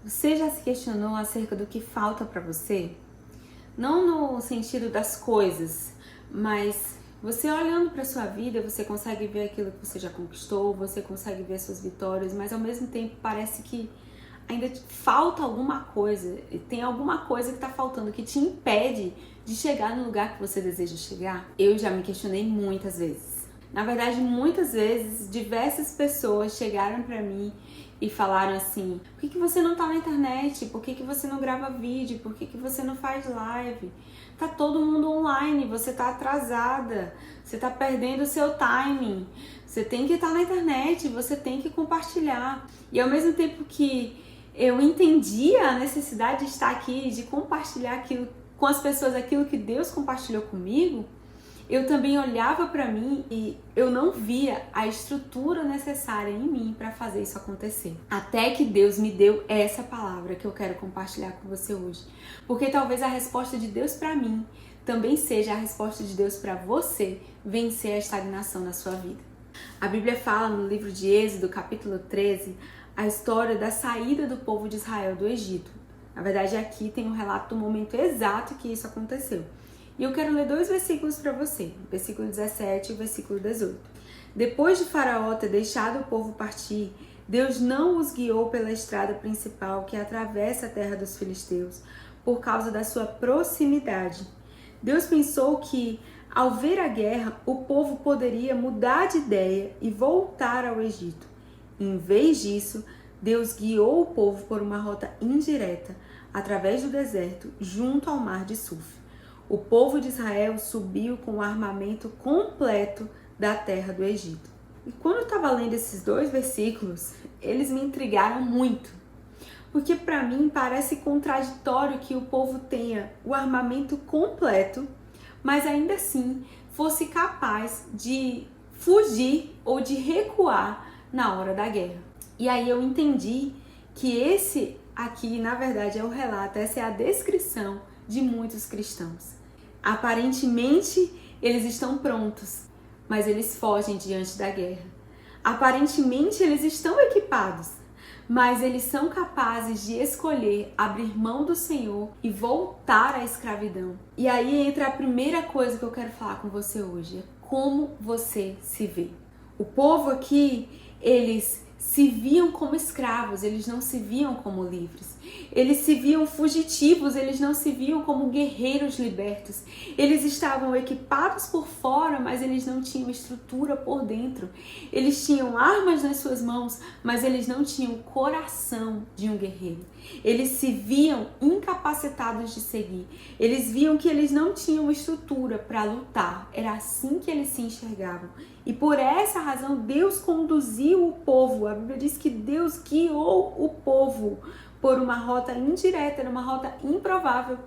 Você já se questionou acerca do que falta para você? Não no sentido das coisas, mas você olhando para sua vida, você consegue ver aquilo que você já conquistou, você consegue ver suas vitórias, mas ao mesmo tempo parece que ainda falta alguma coisa, tem alguma coisa que está faltando que te impede de chegar no lugar que você deseja chegar. Eu já me questionei muitas vezes. Na verdade, muitas vezes, diversas pessoas chegaram para mim e falaram assim: por que você não tá na internet? Por que você não grava vídeo? Por que você não faz live? Tá todo mundo online, você tá atrasada, você tá perdendo o seu timing. Você tem que estar na internet, você tem que compartilhar. E ao mesmo tempo que eu entendia a necessidade de estar aqui, de compartilhar aquilo com as pessoas, aquilo que Deus compartilhou comigo, eu também olhava para mim e eu não via a estrutura necessária em mim para fazer isso acontecer. Até que Deus me deu essa palavra que eu quero compartilhar com você hoje. Porque talvez a resposta de Deus para mim também seja a resposta de Deus para você vencer a estagnação na sua vida. A Bíblia fala no livro de Êxodo, capítulo 13, a história da saída do povo de Israel do Egito. Na verdade, aqui tem um relato do momento exato que isso aconteceu. E eu quero ler 2 versículos para você, o versículo 17 e o versículo 18. Depois de Faraó ter deixado o povo partir, Deus não os guiou pela estrada principal que atravessa a terra dos filisteus, por causa da sua proximidade. Deus pensou que, ao ver a guerra, o povo poderia mudar de ideia e voltar ao Egito. Em vez disso, Deus guiou o povo por uma rota indireta, através do deserto, junto ao mar de Suf. O povo de Israel subiu com o armamento completo da terra do Egito. E quando eu estava lendo esses 2 versículos, eles me intrigaram muito. Porque para mim parece contraditório que o povo tenha o armamento completo, mas ainda assim fosse capaz de fugir ou de recuar na hora da guerra. E aí eu entendi que esse aqui, na verdade, é o relato, essa é a descrição de muitos cristãos. Aparentemente, eles estão prontos, mas eles fogem diante da guerra. Aparentemente, eles estão equipados, mas eles são capazes de escolher abrir mão do Senhor e voltar à escravidão. E aí entra a primeira coisa que eu quero falar com você hoje, é como você se vê. O povo aqui, eles se viam como escravos, eles não se viam como livres. Eles se viam fugitivos, eles não se viam como guerreiros libertos. Eles estavam equipados por fora, mas eles não tinham estrutura por dentro. Eles tinham armas nas suas mãos, mas eles não tinham o coração de um guerreiro. Eles se viam incapacitados de seguir. Eles viam que eles não tinham estrutura para lutar. Era assim que eles se enxergavam. E por essa razão, Deus conduziu o povo. A Bíblia diz que Deus guiou o povo por uma rota indireta, uma rota improvável,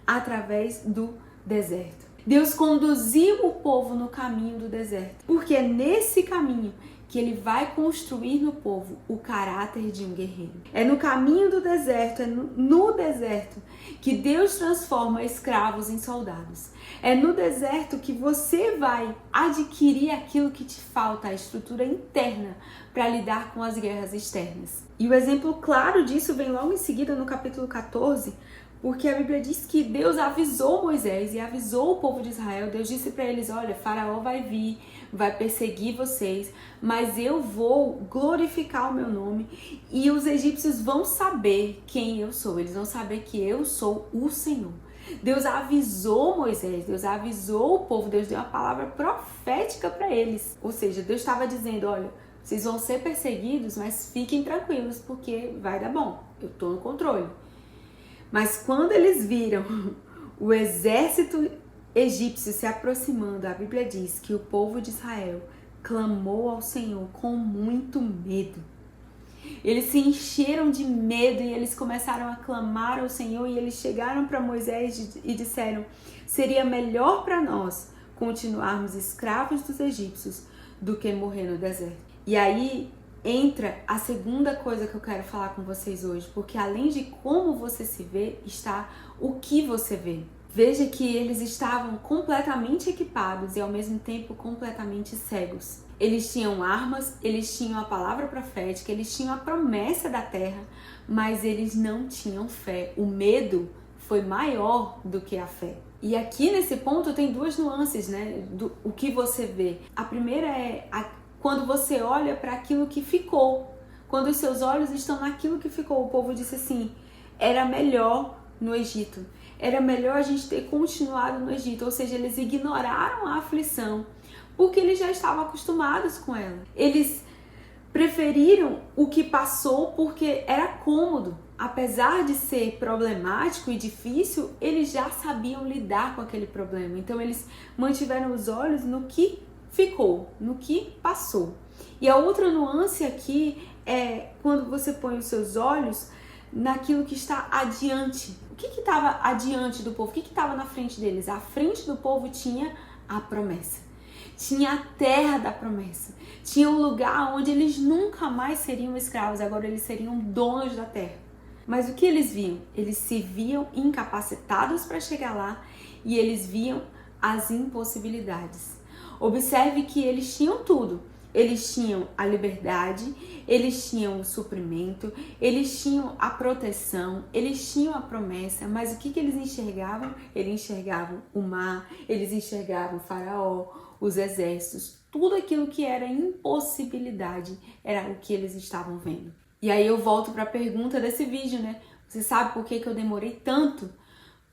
através do deserto. Deus conduziu o povo no caminho do deserto, porque é nesse caminho que ele vai construir no povo o caráter de um guerreiro. É no caminho do deserto, é no deserto que Deus transforma escravos em soldados. É no deserto que você vai adquirir aquilo que te falta, a estrutura interna para lidar com as guerras externas. E o exemplo claro disso vem logo em seguida no capítulo 14, porque a Bíblia diz que Deus avisou Moisés e avisou o povo de Israel. Deus disse para eles: olha, Faraó vai vir, vai perseguir vocês, mas eu vou glorificar o meu nome e os egípcios vão saber quem eu sou. Eles vão saber que eu sou o Senhor. Deus avisou Moisés, Deus avisou o povo, Deus deu uma palavra profética para eles. Ou seja, Deus estava dizendo: olha, vocês vão ser perseguidos, mas fiquem tranquilos porque vai dar bom, eu estou no controle. Mas quando eles viram o exército egípcio se aproximando, a Bíblia diz que o povo de Israel clamou ao Senhor com muito medo. Eles se encheram de medo e eles começaram a clamar ao Senhor e eles chegaram para Moisés e disseram: seria melhor para nós continuarmos escravos dos egípcios do que morrer no deserto. E aí entra a segunda coisa que eu quero falar com vocês hoje, porque além de como você se vê, está o que você vê. Veja que eles estavam completamente equipados e ao mesmo tempo completamente cegos. Eles tinham armas, eles tinham a palavra profética, eles tinham a promessa da terra, mas eles não tinham fé. O medo foi maior do que a fé. E aqui nesse ponto tem duas nuances, né? O que você vê. A primeira é quando você olha para aquilo que ficou. Quando os seus olhos estão naquilo que ficou. O povo disse assim, era melhor no Egito. Era melhor a gente ter continuado no Egito. Ou seja, eles ignoraram a aflição porque eles já estavam acostumados com ela. Eles preferiram o que passou porque era cômodo. Apesar de ser problemático e difícil, eles já sabiam lidar com aquele problema. Então eles mantiveram os olhos no que ficou, no que passou. E a outra nuance aqui é quando você põe os seus olhos naquilo que está adiante. O que estava adiante do povo? O que estava na frente deles? À frente do povo tinha a promessa. Tinha a terra da promessa. Tinha um lugar onde eles nunca mais seriam escravos. Agora eles seriam donos da terra. Mas o que eles viam? Eles se viam incapacitados para chegar lá e eles viam as impossibilidades. Observe que eles tinham tudo. Eles tinham a liberdade, eles tinham o suprimento, eles tinham a proteção, eles tinham a promessa, mas o que eles enxergavam? Eles enxergavam o mar, eles enxergavam o faraó, os exércitos, tudo aquilo que era impossibilidade era o que eles estavam vendo. E aí eu volto para a pergunta desse vídeo, né? Você sabe por que eu demorei tanto?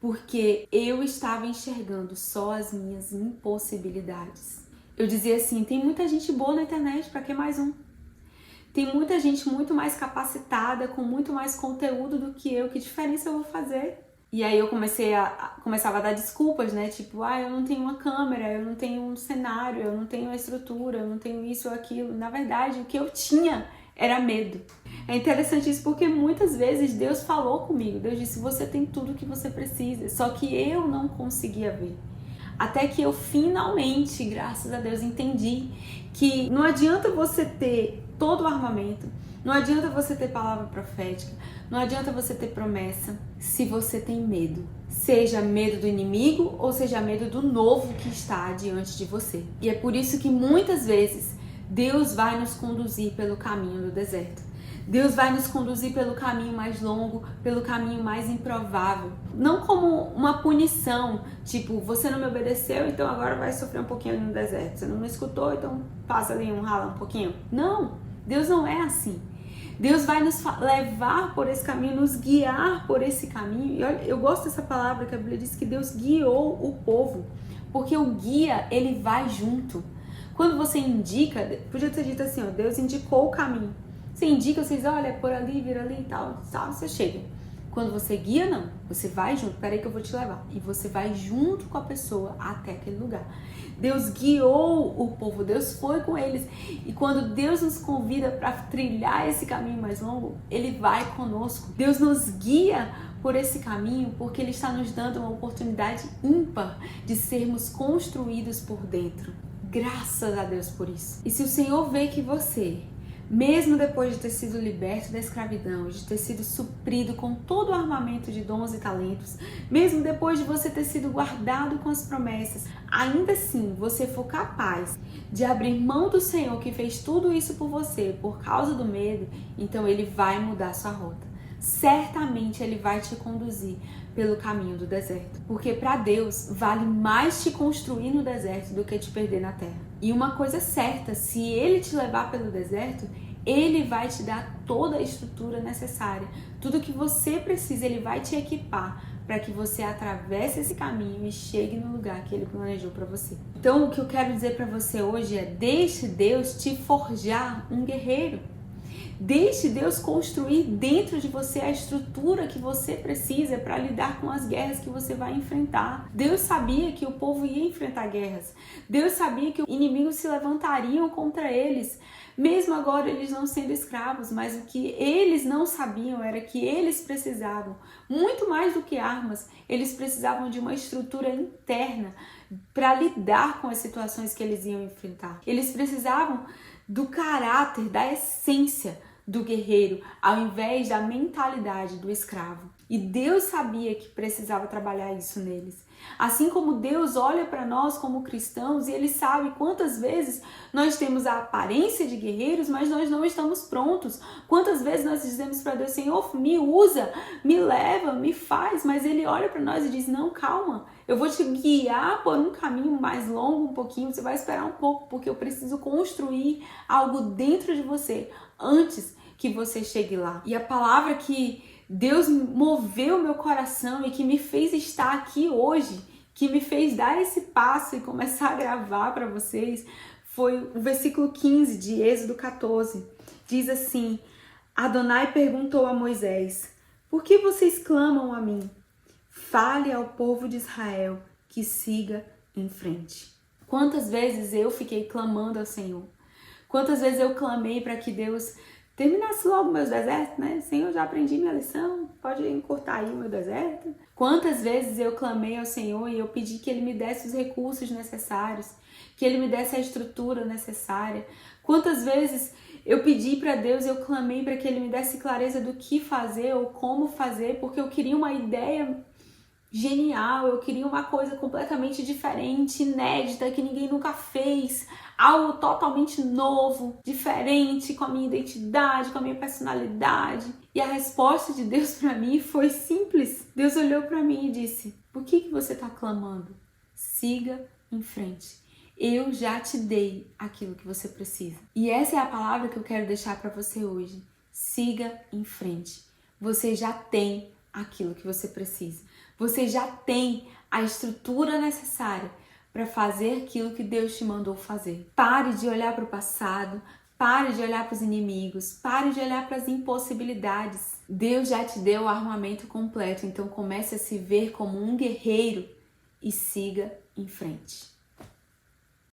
Porque eu estava enxergando só as minhas impossibilidades. Eu dizia assim, tem muita gente boa na internet, para que mais um? Tem muita gente muito mais capacitada, com muito mais conteúdo do que eu, que diferença eu vou fazer? E aí eu começava a dar desculpas, né? Tipo, eu não tenho uma câmera, eu não tenho um cenário, eu não tenho uma estrutura, eu não tenho isso ou aquilo. Na verdade, o que eu tinha era medo. É interessante isso porque muitas vezes Deus falou comigo. Deus disse, você tem tudo o que você precisa. Só que eu não conseguia ver. Até que eu finalmente, graças a Deus, entendi que não adianta você ter todo o armamento, não adianta você ter palavra profética, não adianta você ter promessa se você tem medo. Seja medo do inimigo ou seja medo do novo que está diante de você. E é por isso que muitas vezes Deus vai nos conduzir pelo caminho do deserto. Deus vai nos conduzir pelo caminho mais longo, pelo caminho mais improvável. Não como uma punição, tipo, você não me obedeceu, então agora vai sofrer um pouquinho ali no deserto. Você não me escutou, então passa ali rala um pouquinho. Não, Deus não é assim. Deus vai nos levar por esse caminho, nos guiar por esse caminho. E olha, eu gosto dessa palavra que a Bíblia diz que Deus guiou o povo, porque o guia, ele vai junto. Quando você indica, podia ter dito assim, Deus indicou o caminho. Você indica, vocês olha, por ali, vira ali e tal, você chega. Quando você guia, não. Você vai junto, peraí que eu vou te levar. E você vai junto com a pessoa até aquele lugar. Deus guiou o povo, Deus foi com eles. E quando Deus nos convida para trilhar esse caminho mais longo, Ele vai conosco. Deus nos guia por esse caminho porque Ele está nos dando uma oportunidade ímpar de sermos construídos por dentro. Graças a Deus por isso. E se o Senhor vê que você, mesmo depois de ter sido liberto da escravidão, de ter sido suprido com todo o armamento de dons e talentos, mesmo depois de você ter sido guardado com as promessas, ainda assim você for capaz de abrir mão do Senhor que fez tudo isso por você por causa do medo, então Ele vai mudar sua rota. Certamente Ele vai te conduzir pelo caminho do deserto. Porque para Deus vale mais te construir no deserto do que te perder na terra. E uma coisa certa, se Ele te levar pelo deserto, Ele vai te dar toda a estrutura necessária. Tudo que você precisa, Ele vai te equipar para que você atravesse esse caminho e chegue no lugar que Ele planejou para você. Então, o que eu quero dizer para você hoje é: deixe Deus te forjar um guerreiro. Deixe Deus construir dentro de você a estrutura que você precisa para lidar com as guerras que você vai enfrentar. Deus sabia que o povo ia enfrentar guerras. Deus sabia que inimigos se levantariam contra eles, mesmo agora eles não sendo escravos. Mas o que eles não sabiam era que eles precisavam, muito mais do que armas, eles precisavam de uma estrutura interna para lidar com as situações que eles iam enfrentar. Eles precisavam do caráter, da essência do guerreiro, ao invés da mentalidade do escravo. E Deus sabia que precisava trabalhar isso neles. Assim como Deus olha para nós como cristãos e Ele sabe quantas vezes nós temos a aparência de guerreiros, mas nós não estamos prontos. Quantas vezes nós dizemos para Deus, Senhor, me usa, me leva, me faz, mas Ele olha para nós e diz, não, calma, eu vou te guiar por um caminho mais longo um pouquinho, você vai esperar um pouco, porque eu preciso construir algo dentro de você antes que você chegue lá. E a palavra que Deus moveu meu coração e que me fez estar aqui hoje, que me fez dar esse passo e começar a gravar para vocês, foi o versículo 15 de Êxodo 14. Diz assim, Adonai perguntou a Moisés, por que vocês clamam a mim? Fale ao povo de Israel que siga em frente. Quantas vezes eu fiquei clamando ao Senhor? Quantas vezes eu clamei para que Deus terminasse logo meus desertos, né? Senhor, já aprendi minha lição, pode encurtar aí o meu deserto. Quantas vezes eu clamei ao Senhor e eu pedi que Ele me desse os recursos necessários, que Ele me desse a estrutura necessária. Quantas vezes eu pedi para Deus, eu clamei para que Ele me desse clareza do que fazer ou como fazer, porque eu queria uma ideia genial, eu queria uma coisa completamente diferente, inédita, que ninguém nunca fez, algo totalmente novo, diferente, com a minha identidade, com a minha personalidade. E a resposta de Deus para mim foi simples. Deus olhou para mim e disse, por que você está clamando? Siga em frente. Eu já te dei aquilo que você precisa. E essa é a palavra que eu quero deixar para você hoje. Siga em frente. Você já tem aquilo que você precisa. Você já tem a estrutura necessária para fazer aquilo que Deus te mandou fazer. Pare de olhar para o passado, pare de olhar para os inimigos, pare de olhar para as impossibilidades. Deus já te deu o armamento completo, então comece a se ver como um guerreiro e siga em frente.